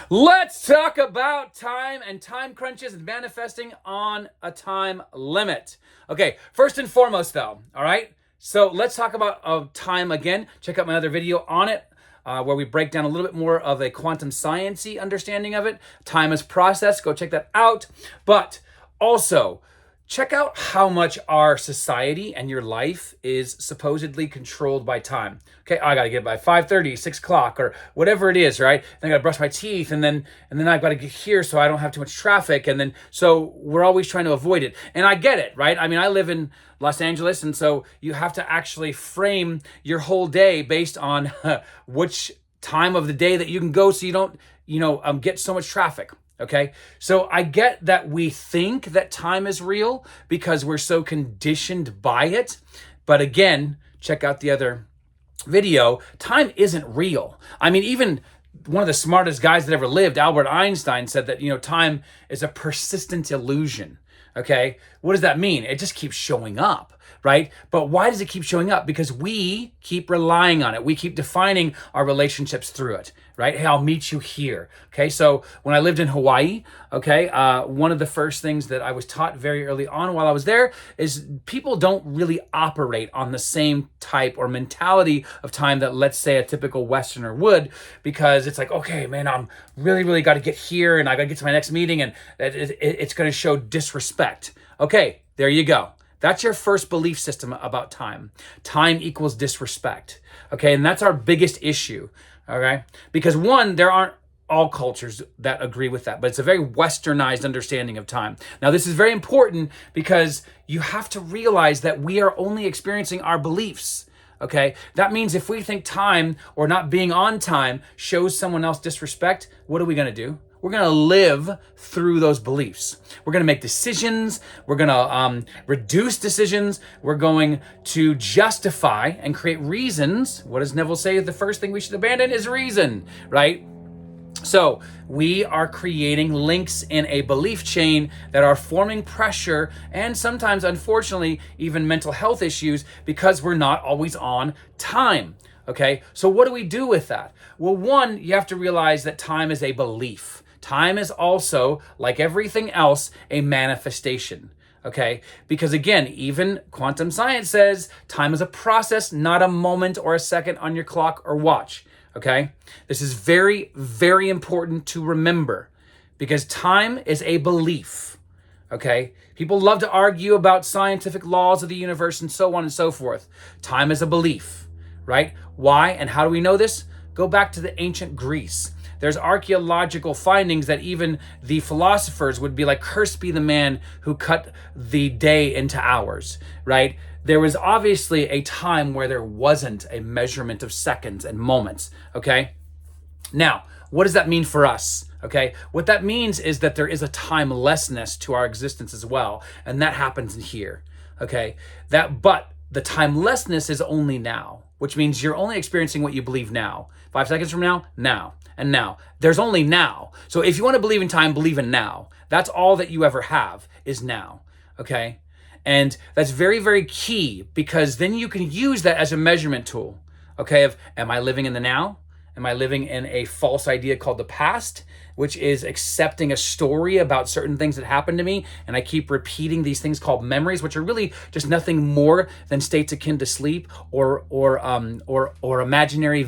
Let's talk about time and time crunches and manifesting on a time limit. Okay, first and foremost though, all right? So let's talk about time again. Check out my other video on it where we break down a little bit more of a quantum science-y understanding of it. Time as process, go check that out. But also, check out how much our society and your life is supposedly controlled by time. Okay, I gotta get by 5:30, 6 o'clock, or whatever it is, right? Then I gotta brush my teeth, and then I've gotta get here so I don't have too much traffic, and then so we're always trying to avoid it. And I get it, right? I mean, I live in Los Angeles, and so you have to actually frame your whole day based on which time of the day that you can go, so you don't, get so much traffic. Okay, so I get that we think that time is real because we're so conditioned by it. But again, check out the other video. Time isn't real. I mean, even one of the smartest guys that ever lived, Albert Einstein, said that, time is a persistent illusion. Okay, what does that mean? It just keeps showing up, right? But why does it keep showing up? Because we keep relying on it. We keep defining our relationships through it, right? Hey, I'll meet you here. Okay, so when I lived in Hawaii, okay, one of the first things that I was taught very early on while I was there is people don't really operate on the same type or mentality of time that, let's say, a typical Westerner would, because it's like, okay, man, I'm really got to get here and I got to get to my next meeting, and it's going to show disrespect. Okay, there you go. That's your first belief system about time. Time equals disrespect. Okay, and that's our biggest issue. Okay, because one, there aren't all cultures that agree with that, but it's a very westernized understanding of time. Now, this is very important because you have to realize that we are only experiencing our beliefs. Okay, that means if we think time or not being on time shows someone else disrespect, what are we going to do? We're going to live through those beliefs. We're going to make decisions. We're going to reduce decisions. We're going to justify and create reasons. What does Neville say? The first thing we should abandon is reason, right? So we are creating links in a belief chain that are forming pressure and sometimes, unfortunately, even mental health issues because we're not always on time. Okay, so what do we do with that? Well, one, you have to realize that time is a belief. Time is also, like everything else, a manifestation. Okay, because again, even quantum science says time is a process, not a moment or a second on your clock or watch. Okay, this is very important to remember because time is a belief. Okay, people love to argue about scientific laws of the universe and so on and so forth. Time is a belief, right? Why and how do we know this? Go back to the ancient Greece. There's archaeological findings that even the philosophers would be like, cursed be the man who cut the day into hours, right? There was obviously a time where there wasn't a measurement of seconds and moments, okay? Now, what does that mean for us? Okay, what that means is that there is a timelessness to our existence as well, and that happens in here, okay? But the timelessness is only now, which means you're only experiencing what you believe now. 5 seconds from now, now, and now. There's only now. So if you want to believe in time, believe in now. That's all that you ever have is now, okay? And that's very key because then you can use that as a measurement tool, okay? Of, am I living in the now? Am I living in a false idea called the past, which is accepting a story about certain things that happened to me, and I keep repeating these things called memories, which are really just nothing more than states akin to sleep or imaginary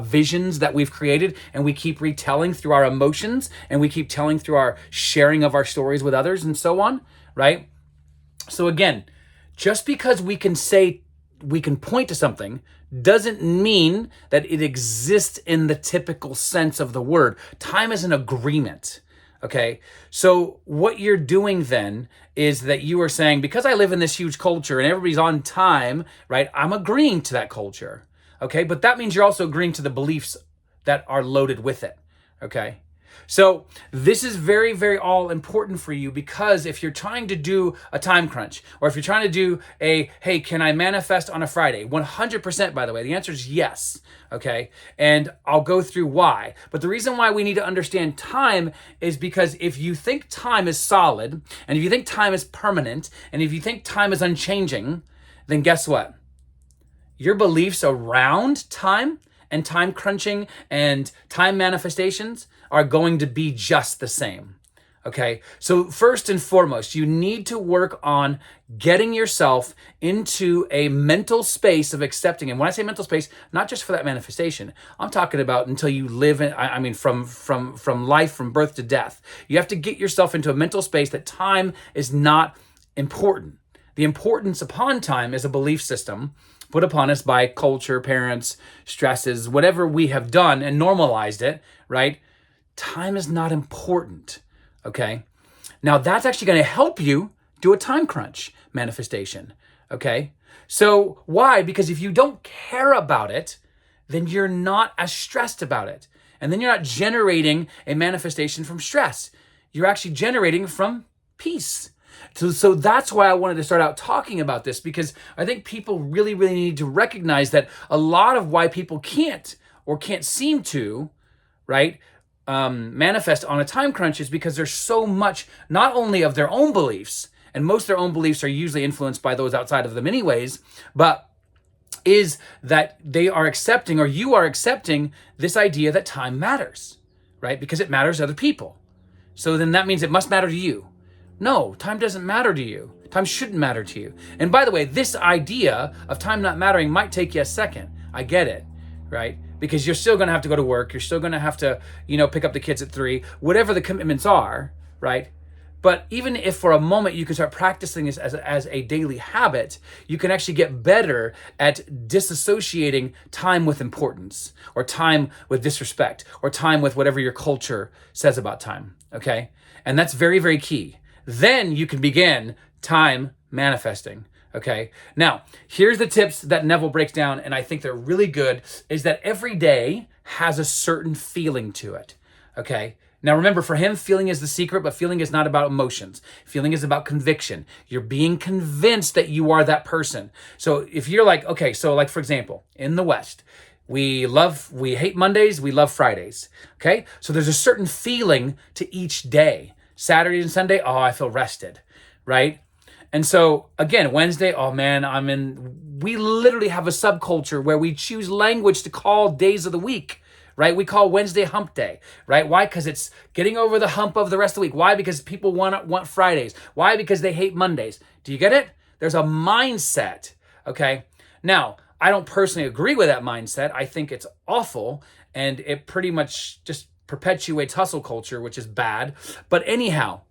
visions that we've created, and we keep retelling through our emotions, and we keep telling through our sharing of our stories with others, and so on, right? So again, just because we can point to something doesn't mean that it exists in the typical sense of the word. Time is an agreement, okay? So what you're doing then is that you are saying, because I live in this huge culture and everybody's on time, right? I'm agreeing to that culture, okay? But that means you're also agreeing to the beliefs that are loaded with it, okay? So this is very all important for you because if you're trying to do a time crunch or if you're trying to do hey, can I manifest on a Friday? 100%, by the way, the answer is yes, okay? And I'll go through why. But the reason why we need to understand time is because if you think time is solid and if you think time is permanent and if you think time is unchanging, then guess what? Your beliefs around time and time crunching and time manifestations are going to be just the same. Okay, so first and foremost, you need to work on getting yourself into a mental space of accepting. And when I say mental space, not just for that manifestation, I'm talking about until you live in, I mean, from life, from birth to death. You have to get yourself into a mental space that time is not important. The importance upon time is a belief system put upon us by culture, parents, stresses, whatever we have done and normalized it, right? Time is not important. Okay, now that's actually going to help you do a time crunch manifestation. Okay, so why? Because if you don't care about it, then you're not as stressed about it. And then you're not generating a manifestation from stress. You're actually generating from peace. So that's why I wanted to start out talking about this, because I think people really, really need to recognize that a lot of why people can't seem to, right, manifest on a time crunch is because there's so much, not only of their own beliefs, and most of their own beliefs are usually influenced by those outside of them anyways, but is that they are accepting, or you are accepting, this idea that time matters, right? Because it matters to other people. So then that means it must matter to you. No, time doesn't matter to you. Time shouldn't matter to you. And by the way, this idea of time not mattering might take you a second. I get it, right? Because you're still going to have to go to work. You're still going to have to, pick up the kids at 3, whatever the commitments are, right? But even if for a moment you can start practicing this as a daily habit, you can actually get better at disassociating time with importance, or time with disrespect, or time with whatever your culture says about time, okay? And that's very, very key. Then you can begin time manifesting. Okay, now here's the tips that Neville breaks down, and I think they're really good, is that every day has a certain feeling to it. Okay, now remember, for him, feeling is the secret, but feeling is not about emotions. Feeling is about conviction. You're being convinced that you are that person. So if you're like, okay, so like for example, in the West, we hate Mondays, we love Fridays. Okay, so there's a certain feeling to each day. Saturday and Sunday, oh, I feel rested, right? And so again, Wednesday, oh man, we literally have a subculture where we choose language to call days of the week, right? We call Wednesday hump day, right? Why? Because it's getting over the hump of the rest of the week. Why? Because people want Fridays. Why? Because they hate Mondays. Do you get it? There's a mindset, okay? Now, I don't personally agree with that mindset. I think it's awful, and it pretty much just perpetuates hustle culture, which is bad. But anyhow,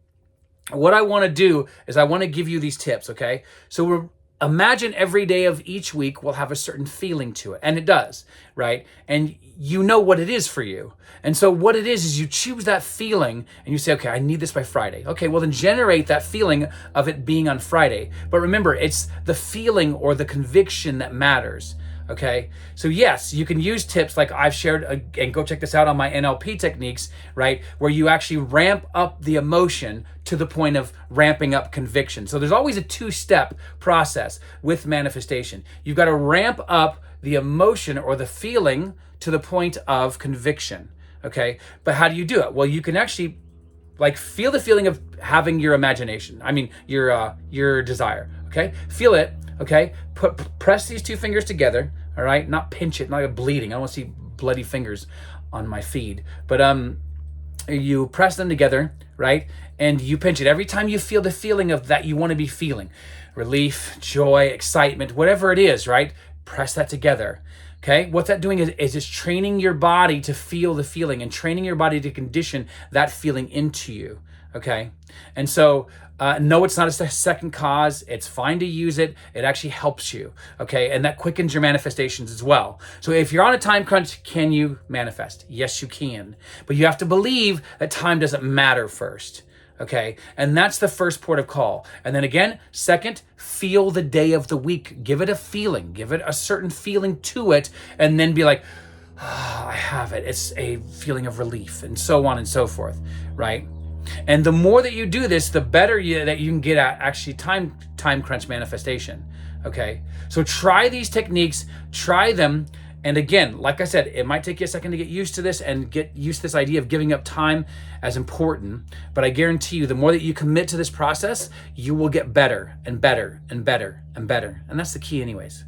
what I want to do is I want to give you these tips, okay? So imagine every day of each week will have a certain feeling to it, and it does, right? And you know what it is for you. And so what it is you choose that feeling, and you say, okay, I need this by Friday. Okay, well then generate that feeling of it being on Friday. But remember, it's the feeling or the conviction that matters. Okay, so yes, you can use tips like I've shared, and go check this out on my NLP techniques, right? Where you actually ramp up the emotion to the point of ramping up conviction. So there's always a 2-step process with manifestation. You've got to ramp up the emotion or the feeling to the point of conviction, okay? But how do you do it? Well, you can actually feel the feeling of having your imagination. I mean, your desire, okay? Feel it. Okay, press these 2 fingers together, all right? Not pinch it, not bleeding. I don't want to see bloody fingers on my feed. But you press them together, right? And you pinch it. Every time you feel the feeling of that you want to be feeling, relief, joy, excitement, whatever it is, right? Press that together. Okay, what's that doing is it's training your body to feel the feeling, and training your body to condition that feeling into you. Okay, and so no, it's not a second cause. It's fine to use it. It actually helps you. Okay, and that quickens your manifestations as well. So if you're on a time crunch, can you manifest? Yes, you can. But you have to believe that time doesn't matter first. Okay, and that's the first port of call. And then again, second, feel the day of the week. Give it a feeling. Give it a certain feeling to it, and then be like, oh, I have it. It's a feeling of relief, and so on and so forth, right? And the more that you do this, the better that you can get at actually time crunch manifestation, okay? So try these techniques, try them. And again, like I said, it might take you a second to get used to this and get used to this idea of giving up time as important. But I guarantee you, the more that you commit to this process, you will get better and better and better and better. And that's the key anyways.